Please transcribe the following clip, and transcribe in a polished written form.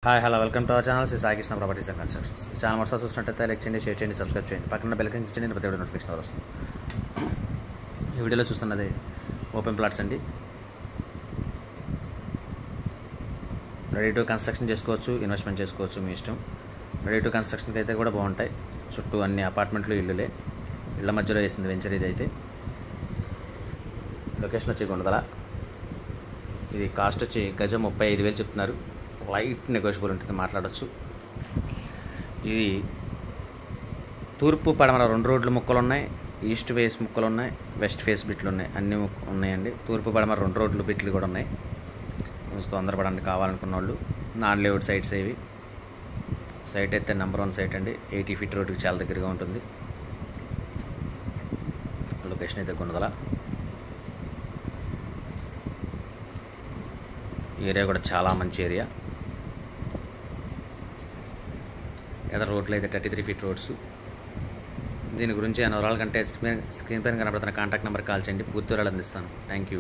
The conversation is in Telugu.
Hi hello welcome to our channel Shri Sai Krishna properties and constructions. ఈ ఛానల్ మొదటి చూసినట్టయితే లైక్ చేయండి, షేర్ చేయండి, సబ్స్క్రైబ్ చేయండి, పక్కన బెల్ ఐకాన్ క్లిక్ చేయండి, ప్రతి వీడియో నోటిఫికేషన్ వస్తుంది. ఈ వీడియోలో చూస్తున్నది ఓపెన్ ప్లాట్స్ అండి. రెడీ టు కన్స్ట్రక్షన్ చేసుకోవచ్చు, ఇన్వెస్ట్మెంట్ చేసుకోవచ్చు, మీ ఇష్టం. రెడీ టు కన్స్ట్రక్షన్కి అయితే కూడా బాగుంటాయి. చుట్టూ అన్ని అపార్ట్మెంట్లు, ఇళ్ళులే. ఇళ్ళ మధ్యలో వేసింది వెంచర్ ఇది అయితే. లొకేషన్ వచ్చి గుండదల. ఇది కాస్ట్ వచ్చి గజం 35,000 చెప్తున్నారు. లైట్ నెగోషియబుల్ ఉంటుంది, మాట్లాడవచ్చు. ఇది తూర్పు పడమర 2 రోడ్లు ముక్కలు ఉన్నాయి, ఈస్ట్ ఫేస్ ముక్కలు ఉన్నాయి, వెస్ట్ ఫేస్ బిట్లు ఉన్నాయి, అన్నీ ఉన్నాయండి. తూర్పు పడమర 2 రోడ్లు బిట్లు కూడా ఉన్నాయి. తొందరపడండి కావాలనుకున్న వాళ్ళు. నాన్ లేఅవుట్ సైట్స్ ఇవి. సైట్ అయితే నెంబర్ 1 సైట్ అండి. 80 ఫీట్ రోడ్డుకి చాలా దగ్గరగా ఉంటుంది. లొకేషన్ అయితే గుణదల. ఏరియా కూడా చాలా మంచి ఏరియా. ఎదర్ రోడ్లు అయితే 33 ఫీట్ రోడ్స్. దీని గురించి 80 కంటే స్క్రీన్ పైన కనబడుతున్న కాంటాక్ట్ నెంబర్ కాల్ చేయండి, పూర్తి వివరాలు అందిస్తాను. Thank you.